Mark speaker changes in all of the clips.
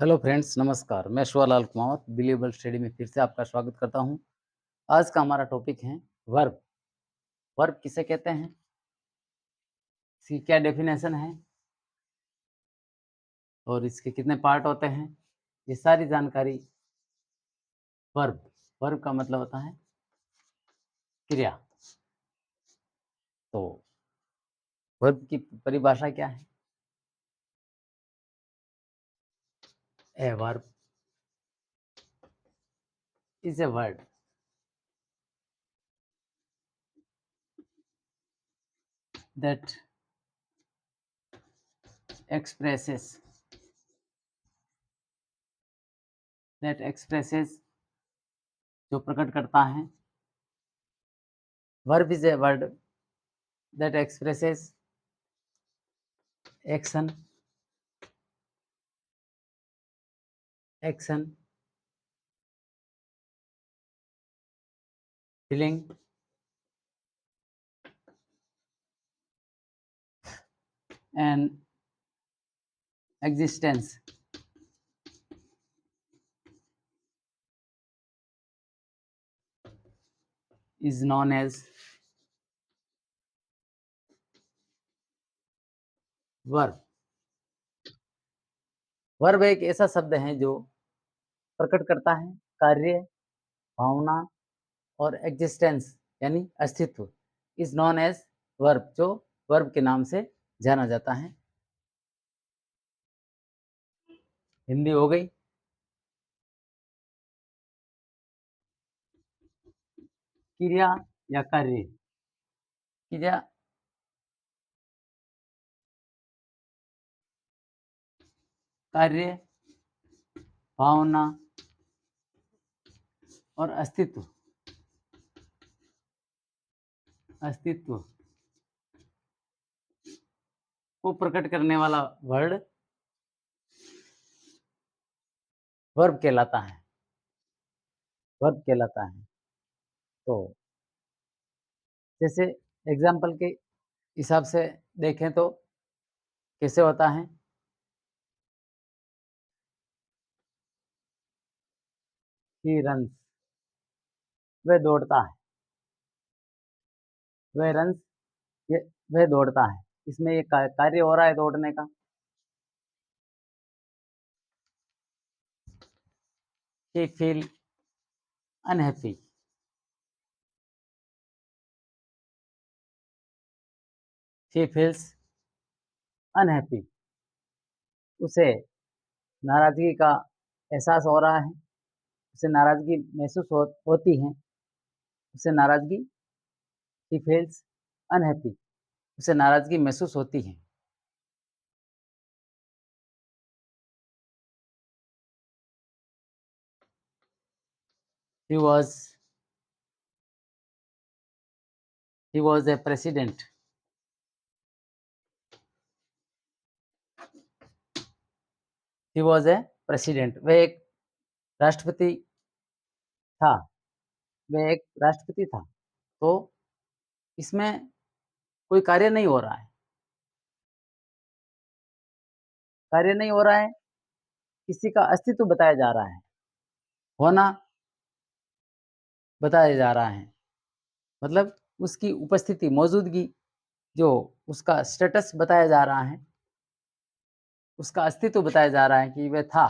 Speaker 1: Hello friends, नमस्कार। मैं Shivlal Kumawat believable study में फिर से आपका स्वागत करता हूं। आज का हमारा टॉपिक है वर्ब। वर्ब किसे कहते हैं, इसकी क्या डेफिनेशन है और इसके कितने पार्ट होते हैं, ये सारी जानकारी। वर्ब वर्ब का मतलब होता है क्रिया। तो वर्ब की परिभाषा क्या है? A verb is a word that expresses जो प्रकट करता है। Verb is a word that expresses action action feeling and existence. is known as verb. Verb एक ऐसा शब्द है जो प्रकट करता है कार्य, भावना और एग्जिस्टेंस यानी अस्तित्व। इज नॉन एज वर्ब, जो वर्ब के नाम से जाना जाता है। हिंदी हो गई। क्रिया या कार्य। क्रिया कार्य, भावना और अस्तित्व अस्तित्व को प्रकट करने वाला वर्ड वर्ब कहलाता है। वर्ब कहलाता है। तो जैसे एग्जाम्पल के हिसाब से देखें तो कैसे होता है। ही रन्स, वह दौड़ता है। वह रन्स, ये वह दौड़ता है। इसमें ये कार्य हो रहा है दौड़ने का। He feel unhappy. He feels unhappy. उसे नाराजगी का एहसास हो रहा है। उसे नाराजगी महसूस होती है। उसे नाराजगी, ही फील्स अनहैप्पी, उसे नाराजगी महसूस होती है। He was he was a president. He was a president, वह एक राष्ट्रपति था। वह एक राष्ट्रपति था। तो इसमें कोई कार्य नहीं हो रहा है। कार्य नहीं हो रहा है, किसी का अस्तित्व बताया जा रहा है। होना बताया जा रहा है। मतलब उसकी उपस्थिति, मौजूदगी, जो उसका स्टेटस बताया जा रहा है, उसका अस्तित्व बताया जा रहा है कि वह था,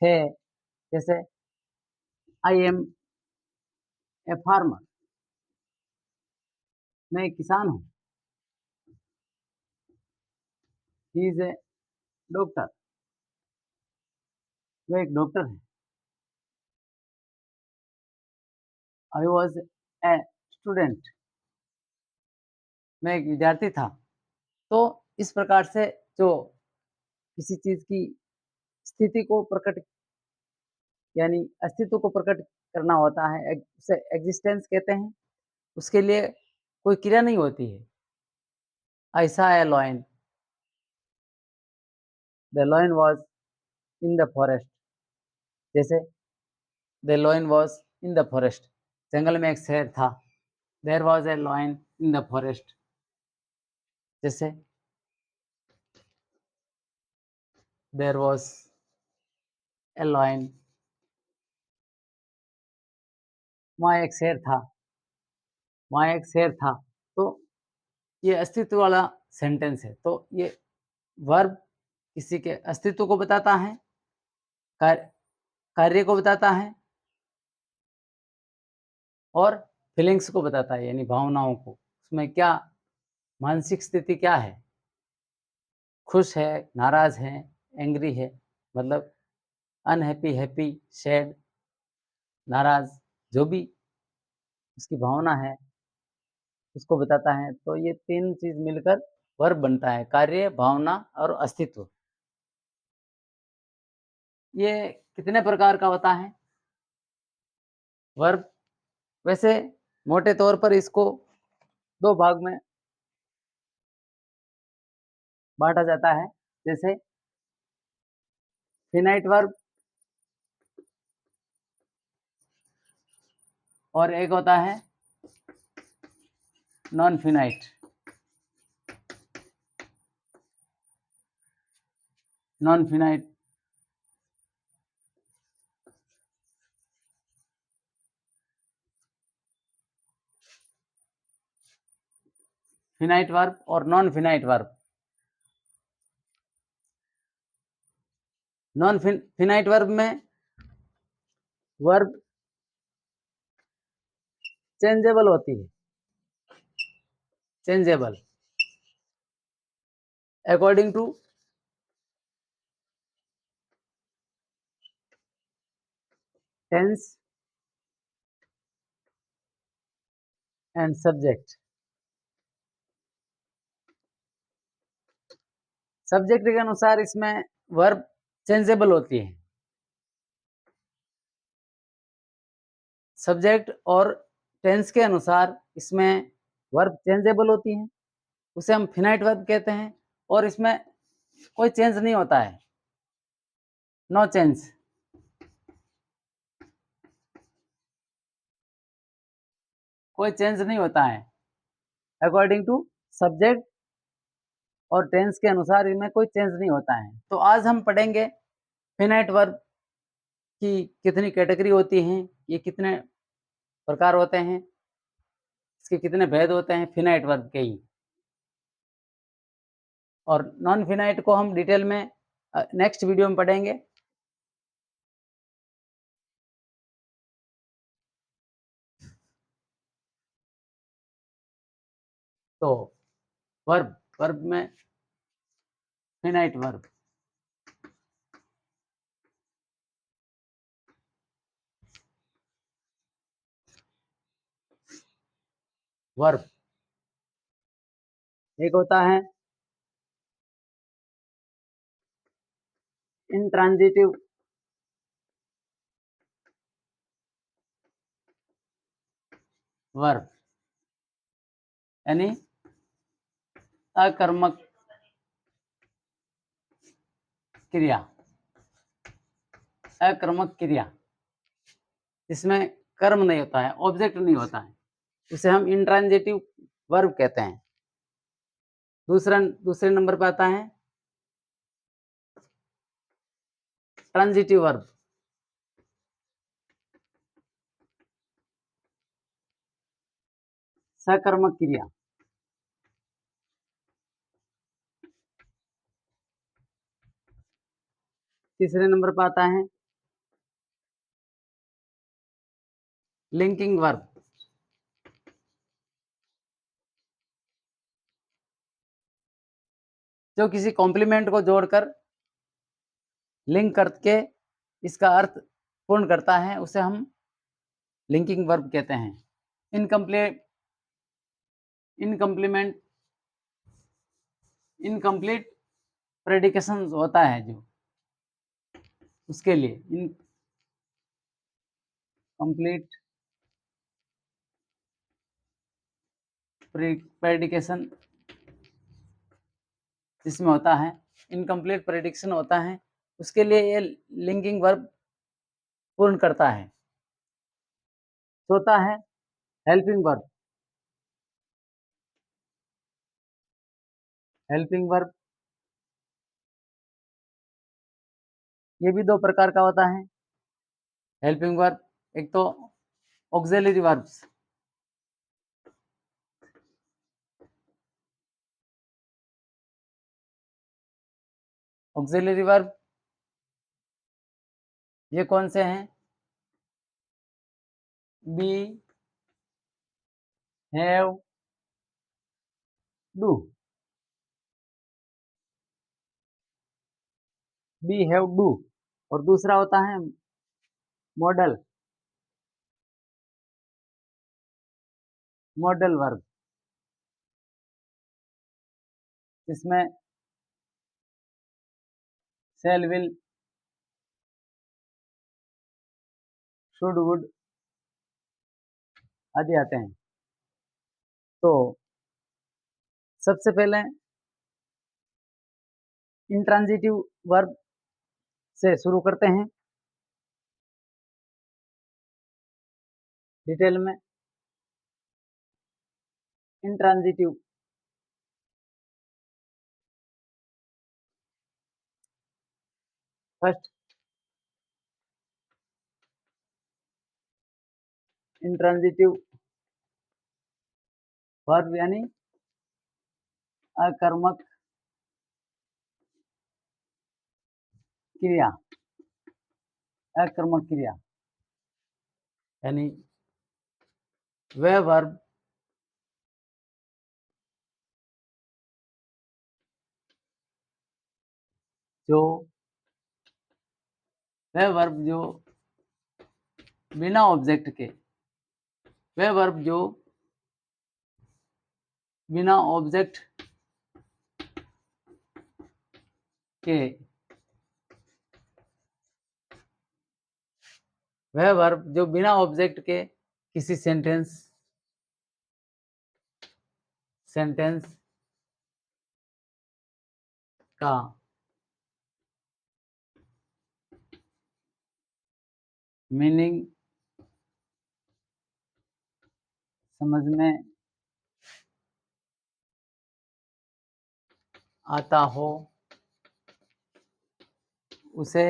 Speaker 1: है। जैसे आई एम ए फार्मर, मैं एक किसान हूँ। ही इज़ ए डॉक्टर, वह एक डॉक्टर है। आई वाज़ ए स्टूडेंट, मैं एक विद्यार्थी था। तो इस प्रकार से जो किसी चीज़ की स्थिति को प्रकट यानी अस्तित्व को प्रकट करना होता है, उसे एक्जिस्टेंस कहते हैं। उसके लिए कोई क्रिया नहीं होती है। I saw a lion, the lion was in the forest. जैसे the lion was in the forest, जंगल में एक शेर था। There was a lion in the forest. जैसे देयर वाज़ ए लॉयन, वहाँ एक शेर था, वहाँ एक शेर था। तो ये अस्तित्व वाला सेंटेंस है। तो ये वर्ब किसी के अस्तित्व को बताता है, कार्य कार्य को बताता है और फीलिंग्स को बताता है, यानी भावनाओं को। उसमें क्या मानसिक स्थिति क्या है? खुश है, नाराज़ है, एंग्री है, मतलब अनहैप्पी, हैप्पी, सैड, नाराज़, जो भी उसकी भावना है, उसको बताता है। तो ये 3 चीज़ मिलकर वर्ब बनता है, कार्य, भावना और अस्तित्व। ये कितने प्रकार का होता है वर्ब? वैसे मोटे तौर पर इसको 2 भाग में बाँटा जाता है। जैसे फ़िनाइट वर्ब और एक होता है non finite. Non finite finite verb और non finite verb. Non finite verb में वर्ब चेंजेबल होती है, changeable according to tense and subject. Subject के अनुसार इसमें वर्ब चेंजेबल होती है। सब्जेक्ट और टेंस के अनुसार इसमें वर्ब चेंजेबल होती हैं, उसे हम फिनाइट वर्ब कहते हैं और इसमें कोई चेंज नहीं होता है, नो चेंज। कोई चेंज नहीं होता है अकॉर्डिंग टू सब्जेक्ट और टेंस के अनुसार इनमें कोई चेंज नहीं होता है। तो आज हम पढ़ेंगे फिनाइट वर्ब की कितनी कैटेगरी होती हैं, ये कितने प्रकार होते हैं, इसके कितने भेद होते हैं फिनाइट वर्ब के ही। और नॉन फिनाइट को हम डिटेल में नेक्स्ट वीडियो में पढ़ेंगे। तो वर्ब वर्ब में फिनाइट वर्ब, वर्ब एक होता है इंट्रांजिटिव वर्ब, यानी अकर्मक क्रिया, अकर्मक क्रिया इसमें कर्म नहीं होता है, ऑब्जेक्ट नहीं होता है, उसे हम इंट्रांजिटिव वर्ब कहते हैं। दूसरे नंबर पे आता है ट्रांजिटिव वर्ब, सकर्मक क्रिया। तीसरे नंबर पर आता है लिंकिंग वर्ब, जो किसी कॉम्प्लीमेंट को जोड़कर लिंक करके इसका अर्थ पूर्ण करता है, उसे हम लिंकिंग वर्ब कहते हैं। इनकम्प्लीट इनकम्प्लीमेंट इनकम्प्लीट प्रेडिकेशन होता है जो, उसके लिए इनकम्प्लीट प्रेडिकेशन जिसमें होता है, इनकम्प्लीट प्रेडिक्शन होता है, उसके लिए ये लिंकिंग वर्ब पूर्ण करता है। चौथा है हेल्पिंग वर्ब, हेल्पिंग वर्ब ये भी 2 प्रकार का होता है, हेल्पिंग वर्ब, एक तो ऑक्सिलरी वर्ब्स। ऑक्सिलरी वर्ब ये कौन से हैं? Be, have, do. Be, have, do और दूसरा होता है मॉडल, मॉडल वर्ब, जिसमें शैल, विल, शुड, वुड आदि आते हैं। तो सबसे पहले इंट्रांजिटिव वर्ब से शुरू करते हैं डिटेल में। इंट्रांजिटिव फर्स्ट, इंट्रांजिटिव वर्ब यानी अकर्मक क्रिया, अकर्मक क्रिया यानी वह वर्ब जो वह वर्ब जो बिना ऑब्जेक्ट के, वह वर्ब जो बिना ऑब्जेक्ट के, वह वर्ब जो बिना ऑब्जेक्ट के किसी सेंटेंस का मीनिंग समझ में आता हो, उसे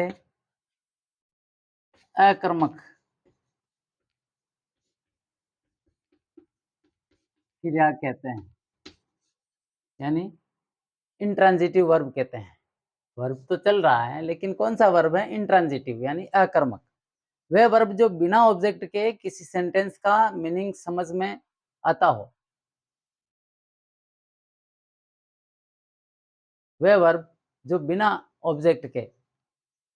Speaker 1: अकर्मक क्रिया कहते हैं, यानी इंट्रांजिटिव वर्ब कहते हैं। वर्ब तो चल रहा है लेकिन कौन सा वर्ब है? इंट्रांजिटिव यानी अकर्मक। वह वर्ब जो बिना ऑब्जेक्ट के किसी सेंटेंस का मीनिंग समझ में आता हो, वह वर्ब जो बिना ऑब्जेक्ट के,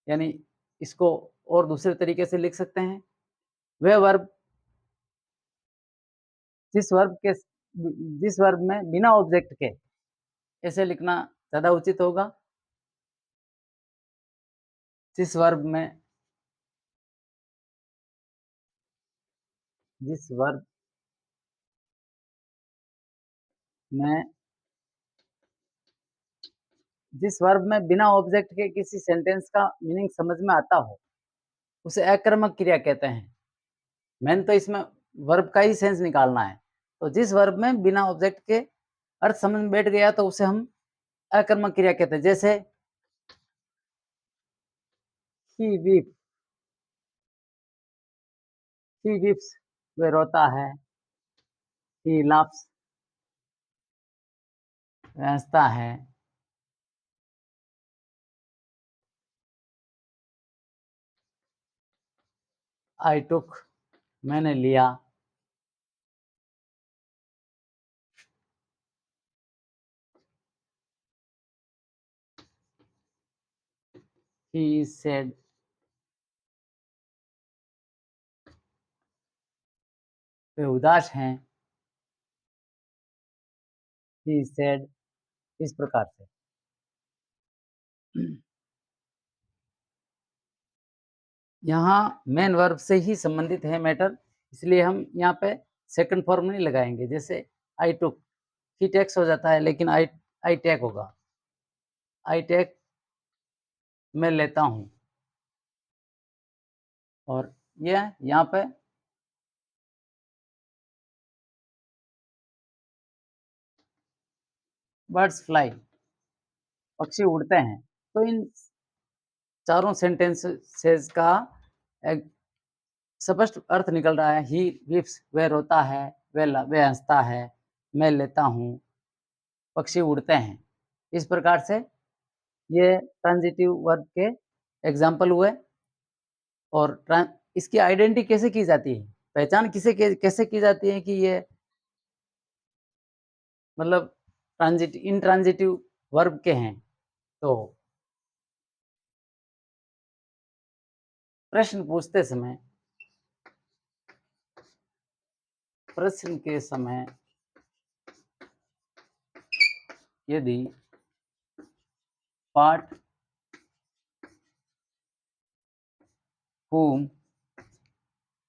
Speaker 1: यानी इसको और दूसरे तरीके से लिख सकते हैं, वह वर्ब जिस वर्ब में बिना ऑब्जेक्ट के, ऐसे लिखना ज़्यादा उचित होगा। जिस वर्ब में जिस वर्ब में जिस वर्ब में बिना ऑब्जेक्ट के किसी सेंटेंस का मीनिंग समझ में आता हो, उसे अकर्मक क्रिया कहते हैं। मेन तो इसमें वर्ब का ही सेंस निकालना है। तो जिस वर्ब में बिना ऑब्जेक्ट के अर्थ समझ में बैठ गया तो उसे हम अकर्मक क्रिया कहते हैं। जैसे ही वीप, ही वीप्स वह रोता है, ही लाफ्स वह हंसता है, आई टुक मैंने लिया, ही सेड वे उदास हैं, ही सेड, इस प्रकार से। यहाँ मेन वर्ब से ही संबंधित है मैटर, इसलिए हम यहाँ पे सेकंड फॉर्म नहीं लगाएंगे। जैसे आई टुक, ही टेक्स हो जाता है लेकिन आई टेक होगा, आई टेक मैं लेता हूँ। और यह यहाँ पे बर्ड्स फ्लाई, पक्षी उड़ते हैं। तो इन चारों सेंटेंसेस का एक स्पष्ट अर्थ निकल रहा है। ही वीप्स, वह रोता है, वह हँसता है, मैं लेता हूँ, पक्षी उड़ते हैं। इस प्रकार से ये ट्रांज़िटिव वर्ब के एग्ज़ाम्पल हुए। और इसकी आइडेंटिटी कैसे की जाती है? पहचान कैसे की जाती है कि ये मतलब इंट्रांज़िटिव वर्ब के हैं? तो प्रश्न पूछते समय प्रश्न के समय यदि पाठ whom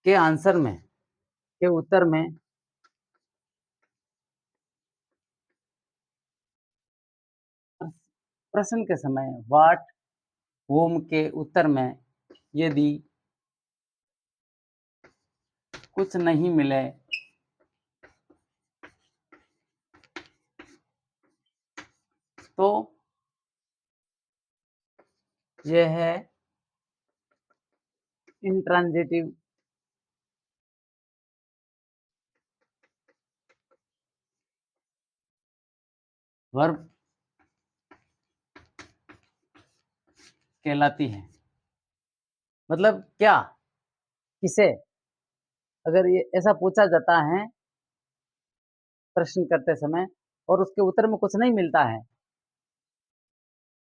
Speaker 1: के आंसर में के उत्तर में प्रश्न के समय व्हाट whom के उत्तर में यदि कुछ नहीं मिले तो यह है इंट्रांजिटिव वर्ब कहलाती है। मतलब क्या? किसे? अगर ये ऐसा पूछा जाता है प्रश्न करते समय और उसके उत्तर में कुछ नहीं मिलता है,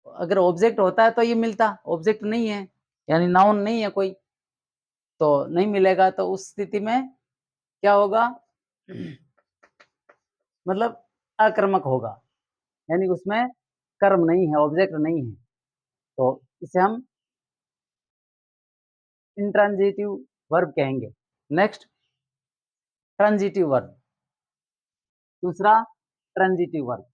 Speaker 1: अगर ऑब्जेक्ट होता है तो ये मिलता, ऑब्जेक्ट नहीं है, यानी नाउन नहीं है कोई, तो नहीं मिलेगा। तो उस स्थिति में क्या होगा? मतलब आक्रामक होगा, यानी उसमें कर्म नहीं है, ऑब्जेक्ट नहीं है। तो इसे हम इंट्रांजिटिव वर्ब कहेंगे। Next, transitive verb. दूसरा ट्रांजिटिव वर्ब।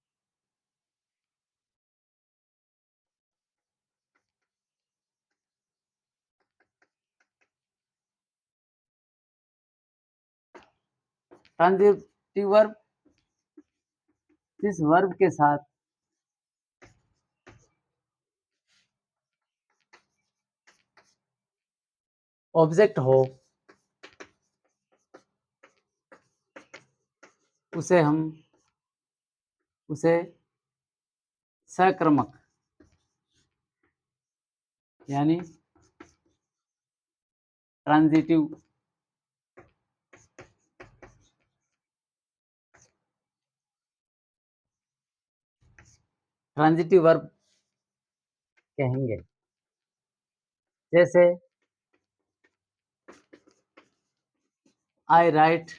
Speaker 1: ट्रांजिटिव वर्ब जिस वर्ब के साथ ऑब्जेक्ट हो उसे हम उसे सकर्मक यानी ट्रांजिटिव ट्रांजिटिव वर्ब कहेंगे। जैसे I write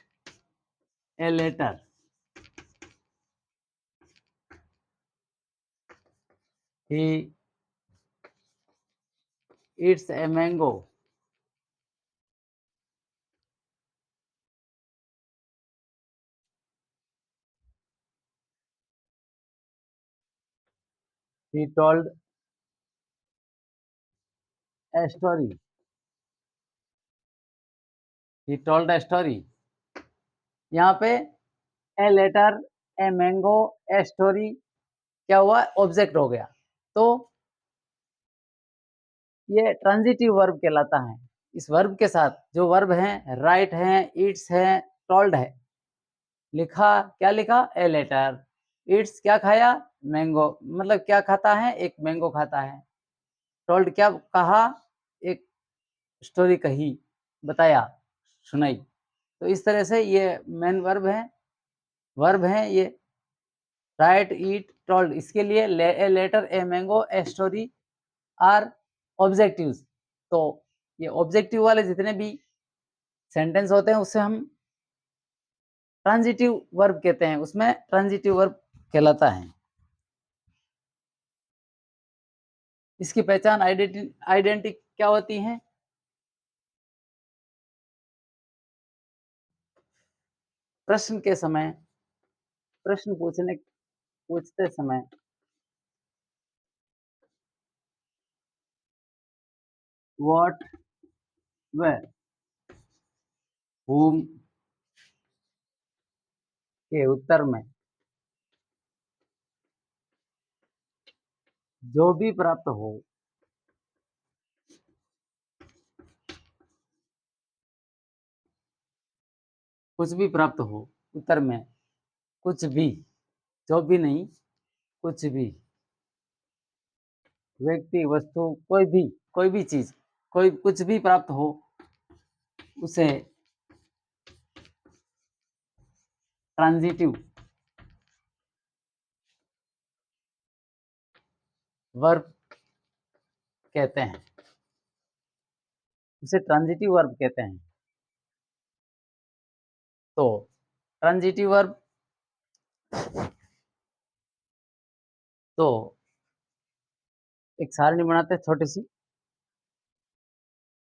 Speaker 1: a letter, he eats a mango, he told a story, he told a story। यहाँ पे a letter, a mango, a story क्या हुआ? ऑब्जेक्ट हो गया। तो ये ट्रांजिटिव वर्ब कहलाता है। इस वर्ब के साथ जो वर्ब हैं, राइट हैं, ईट्स है, टोल्ड है, लिखा, क्या लिखा? A letter. ईट्स क्या खाया? मैंगो, मतलब क्या खाता है? एक मैंगो खाता है। टोल्ड क्या कहा? एक स्टोरी कही, बताया, सुनाई। तो इस तरह से ये मेन वर्ब है ये। राइट, ईट, टोल्ड, इसके लिए a letter, a mango, a story are objectives. तो ये ऑब्जेक्टिव वाले जितने भी सेंटेंस होते हैं उसे हम ट्रांजिटिव वर्ब कहते हैं, उसमें ट्रांजिटिव वर्ब कहलाता है। इसकी पहचान आइडेंटिटी क्या होती है? प्रश्न के समय प्रश्न पूछते समय व्हाट, वेयर, whom के उत्तर में जो भी प्राप्त हो कुछ भी प्राप्त हो, उत्तर में कुछ भी, जो भी नहीं, कुछ भी, व्यक्ति, वस्तु, कोई भी चीज़, कोई कुछ भी प्राप्त हो, उसे ट्रांज़िटिव वर्ब कहते हैं, उसे ट्रांज़िटिव वर्ब कहते हैं। तो ट्रांज़िटिव वर्ब तो एक सारणी बनाते हैं छोटी-सी,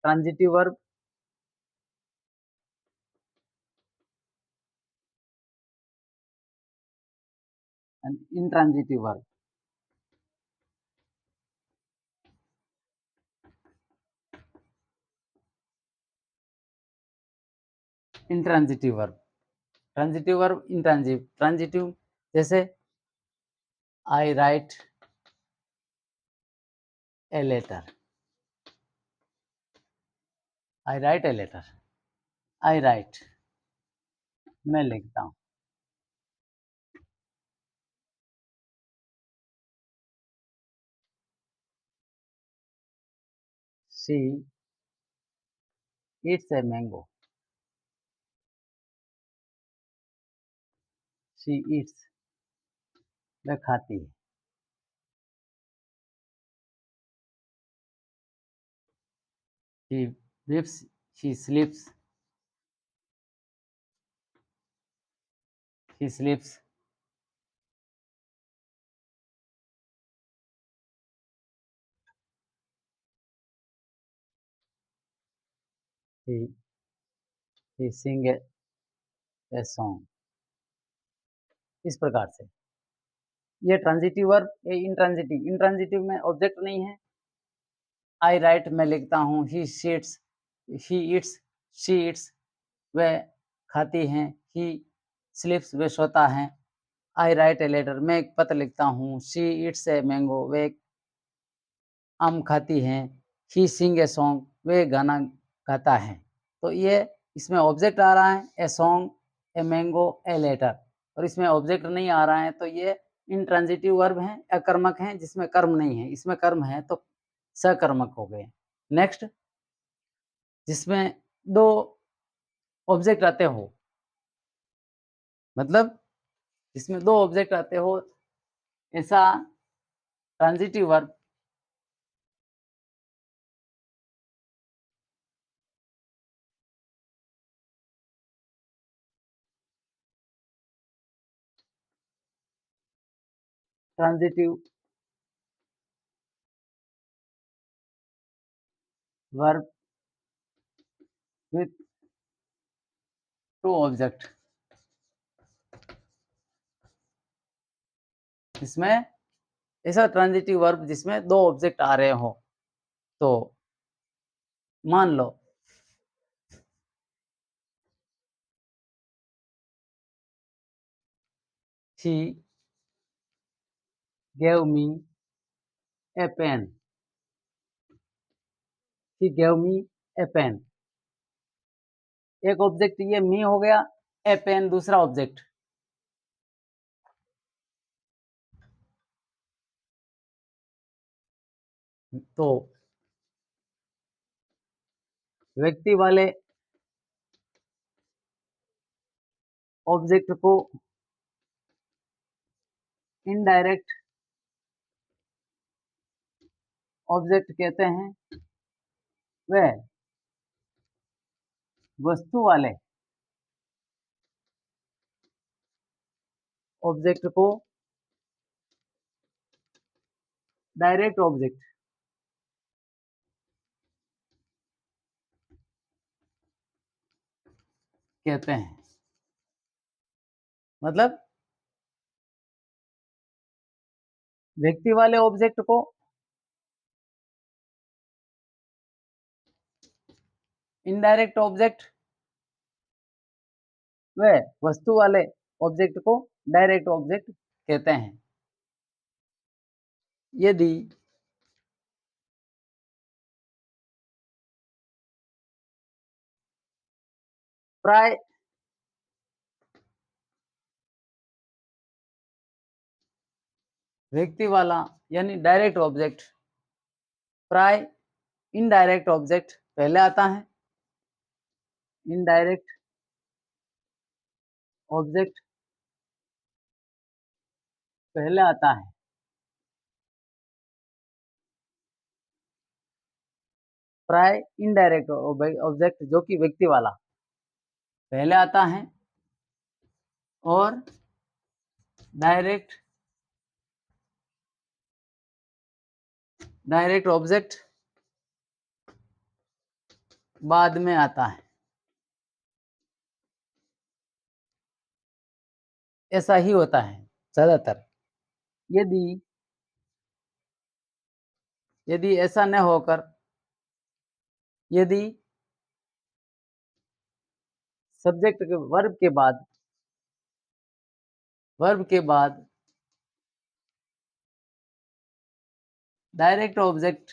Speaker 1: transitive verb and intransitive verb. Intransitive verb, transitive verb, transitive जैसे I write a letter, I write a letter, I write, मैं लिखता हूँ। She eats a mango, she eats, वह खाती है। She lives, she sleeps, she sleeps, she she sing a song. इस प्रकार से ये ट्रांज़िटिव वर्ब, ये इंट्रांज़िटिव, इंट्रांज़िटिव में ऑब्जेक्ट नहीं है। आई राइट, मैं लिखता हूँ, he sheets, he eats, she eats, वह खाती हैं, ही स्लीप्स, वह सोता है। आई राइट ए लेटर, मैं एक पत्र लिखता हूँ, शी ईट्स ए मैंगो, वह एक आम खाती हैं, ही सिंग ए सॉन्ग, वह गाना गाता है। तो ये इसमें ऑब्जेक्ट आ रहा है, a song, a mango, a letter, और इसमें ऑब्जेक्ट नहीं आ रहा है, तो ये इंट्रांज़िटिव वर्ब हैं, अकर्मक हैं, जिसमें कर्म नहीं है। इसमें कर्म है तो सकर्मक हो गए। नेक्स्ट, जिसमें 2 ऑब्जेक्ट आते हो, मतलब जिसमें 2 ऑब्जेक्ट आते हो, ऐसा ट्रांज़िटिव verb, transitive verb with 2 object, इसमें ऐसा ट्रांज़िटिव वर्ब जिसमें 2 ऑब्जेक्ट आ रहे हो। तो मान लो she gave me a pen, she gave me a pen, एक ऑब्जेक्ट ये मी हो गया, ए पेन दूसरा ऑब्जेक्ट। तो व्यक्ति वाले ऑब्जेक्ट को इनडायरेक्ट ऑब्जेक्ट कहते हैं, वह वस्तु वाले ऑब्जेक्ट को डायरेक्ट ऑब्जेक्ट कहते हैं। मतलब व्यक्ति वाले ऑब्जेक्ट को इनडायरेक्ट ऑब्जेक्ट, व वस्तु वाले ऑब्जेक्ट को डायरेक्ट ऑब्जेक्ट कहते हैं। यदि प्राय व्यक्ति वाला यानी डायरेक्ट ऑब्जेक्ट प्राय इनडायरेक्ट ऑब्जेक्ट पहले आता है। इनडायरेक्ट ऑब्जेक्ट पहले आता है। प्राय इनडायरेक्ट ऑब्जेक्ट जो कि व्यक्ति वाला पहले आता है और डायरेक्ट डायरेक्ट ऑब्जेक्ट बाद में आता है। ऐसा ही होता है ज्यादातर। यदि यदि ऐसा न होकर यदि सब्जेक्ट के वर्ब के बाद डायरेक्ट ऑब्जेक्ट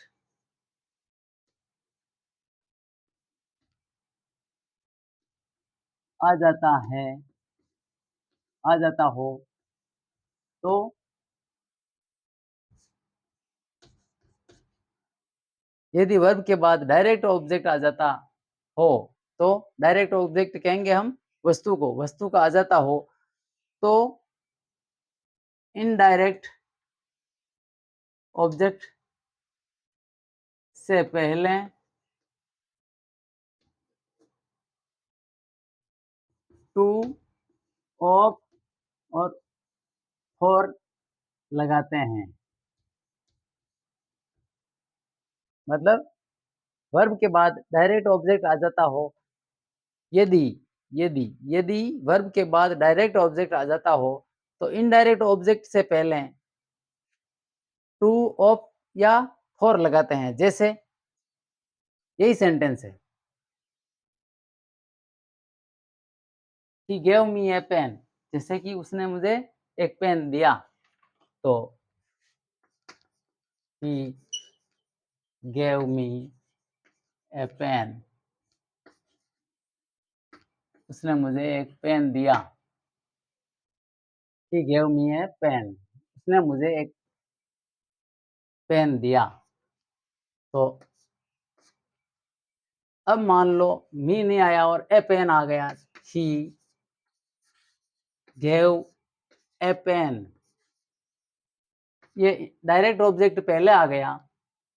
Speaker 1: आ जाता है आ जाता हो तो यदि वर्ब के बाद डायरेक्ट ऑब्जेक्ट आ जाता हो तो डायरेक्ट ऑब्जेक्ट कहेंगे हम वस्तु का आ जाता हो तो इनडायरेक्ट ऑब्जेक्ट से पहले टू ऑफ और फॉर लगाते हैं। मतलब वर्ब के बाद डायरेक्ट ऑब्जेक्ट आ जाता हो यदि यदि यदि वर्ब के बाद डायरेक्ट ऑब्जेक्ट आ जाता हो तो इनडायरेक्ट ऑब्जेक्ट से पहले टू ऑफ या फॉर लगाते हैं। जैसे यही सेंटेंस है, he gave me A pen, जैसे कि उसने मुझे एक पेन दिया। तो he gave me A pen, उसने मुझे एक पेन दिया। He gave me A pen, उसने मुझे एक पेन दिया। तो अब मान लो मी नहीं आया और ए पेन आ गया। ही गेव ए पेन, ये डायरेक्ट ऑब्जेक्ट पहले आ गया।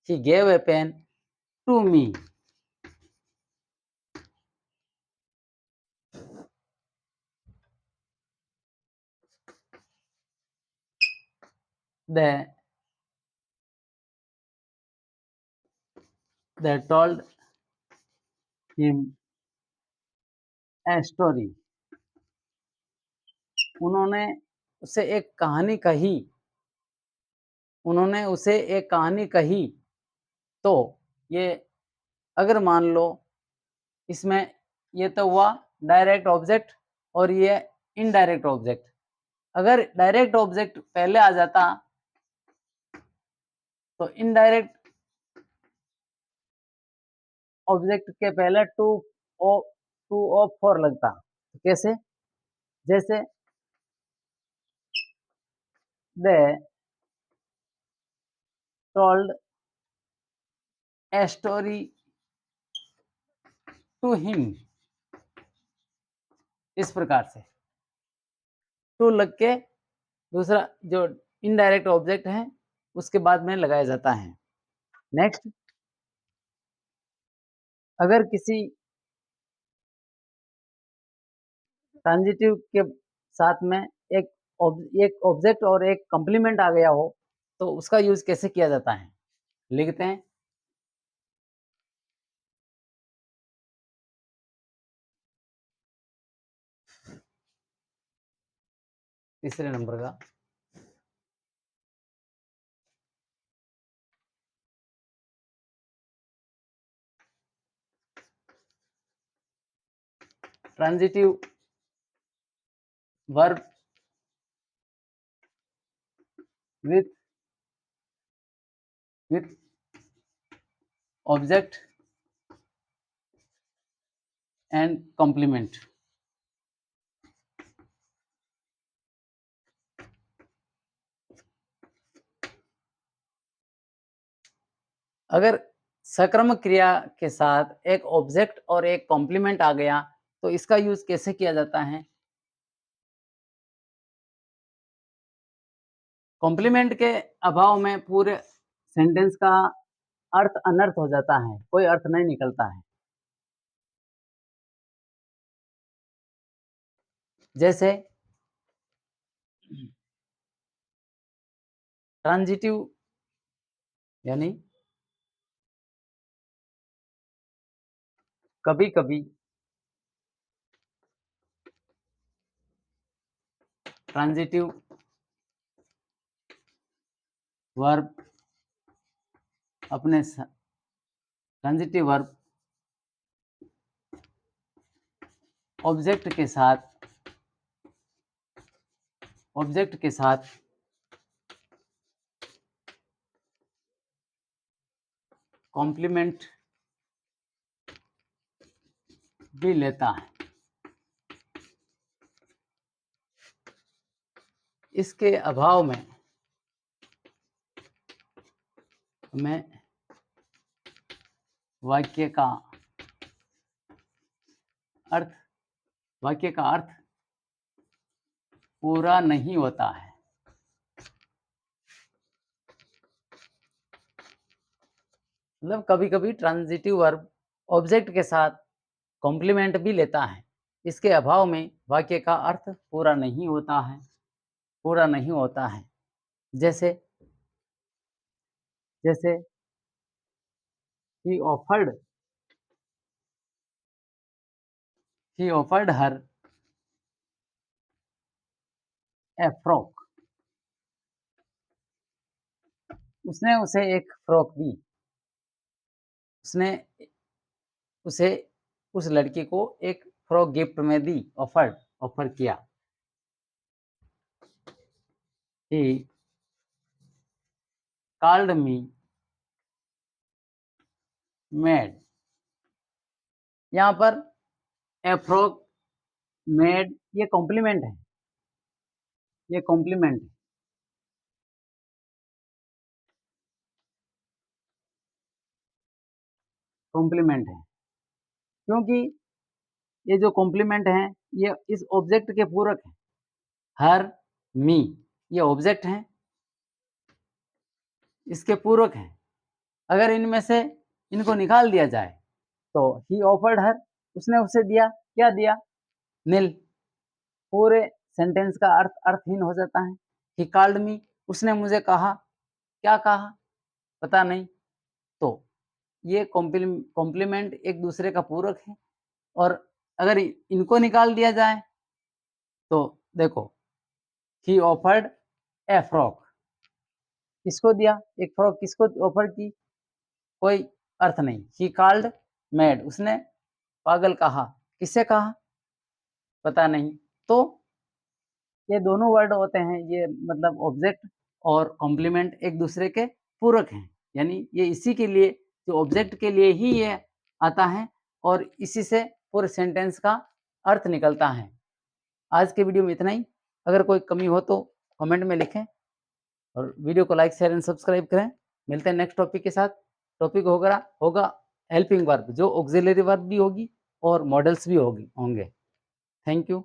Speaker 1: He gave a pen to me. They told him a story, उन्होंने उसे एक कहानी कही। उन्होंने उसे एक कहानी कही। तो ये अगर मान लो इसमें ये तो हुआ डायरेक्ट ऑब्जेक्ट और ये इनडायरेक्ट ऑब्जेक्ट। अगर डायरेक्ट ऑब्जेक्ट पहले आ जाता तो इनडायरेक्ट ऑब्जेक्ट के पहले टू ऑफ फॉर लगता। कैसे? जैसे they told a story to him, इस प्रकार से टू लग के दूसरा जो इनडायरेक्ट ऑब्जेक्ट है उसके बाद में लगाया जाता है। नेक्स्ट, अगर किसी ट्रांजिटिव के साथ में एक ऑब्जेक्ट और एक कॉम्प्लीमेंट आ गया हो तो उसका यूज कैसे किया जाता है? लिखते हैं तीसरे नंबर का, transitive verb with with object and complement. अगर सकर्मक क्रिया के साथ एक ऑब्जेक्ट और एक कॉम्प्लीमेंट आ गया तो इसका यूज कैसे किया जाता है? कॉम्प्लीमेंट के अभाव में पूरे सेंटेंस का अर्थ अनर्थ हो जाता है, कोई अर्थ नहीं निकलता है। जैसे ट्रांजिटिव यानी कभी-कभी ट्रांजिटिव वर्ब अपने ट्रांजिटिव वर्ब ऑब्जेक्ट के साथ कॉम्प्लीमेंट भी लेता है। इसके अभाव में हमें वाक्य का अर्थ पूरा नहीं होता है। मतलब कभी-कभी ट्रांजिटिव वर्ब ऑब्जेक्ट के साथ कॉम्प्लीमेंट भी लेता है। इसके अभाव में वाक्य का अर्थ पूरा नहीं होता है। जैसे he offered her a frock। उसने उसे एक फ्रॉक दी। उसने उसे उस लड़की को एक फ्रॉक गिफ्ट में दी। ऑफर किया। he called me maid। यहाँ पर a frock maid ये कॉम्प्लीमेंट है। ये कॉम्प्लीमेंट है। कॉम्प्लीमेंट है क्योंकि ये जो कॉम्प्लीमेंट है ये इस ऑब्जेक्ट के पूरक है। हर मी ये ऑब्जेक्ट है, इसके पूरक हैं। अगर इनमें से इनको निकाल दिया जाए तो ही ऑफर्ड हर उसने उसे दिया। क्या दिया? नील। पूरे सेंटेंस का अर्थ अर्थहीन हो जाता है। ही कॉल्ड मी उसने मुझे कहा। क्या कहा? पता नहीं। तो ये कॉम्प्लीमेंट एक दूसरे का पूरक है और अगर इनको निकाल दिया जाए तो देखो ही ऑफर्ड ए फ्रॉक किसको दिया? एक फ्रॉक किसको ऑफर की? कोई अर्थ नहीं। ही कॉल्ड मैड उसने पागल कहा। किससे कहा? पता नहीं। तो ये दोनों वर्ड होते हैं, ये मतलब ऑब्जेक्ट और कॉम्प्लीमेंट एक दूसरे के पूरक हैं। यानी ये इसी के लिए जो ऑब्जेक्ट के लिए ही ये आता है और इसी से पूरे सेंटेंस का अर्थ निकलता है। आज के वीडियो में इतना ही। अगर कोई कमी हो तो कमेंट में लिखें और वीडियो को लाइक शेयर एंड सब्सक्राइब करें। मिलते हैं नेक्स्ट टॉपिक के साथ। टॉपिक होगा हेल्पिंग वर्ब जो ऑक्सिलरी वर्ब भी होगी और मॉडल्स भी होंगे। Thank you.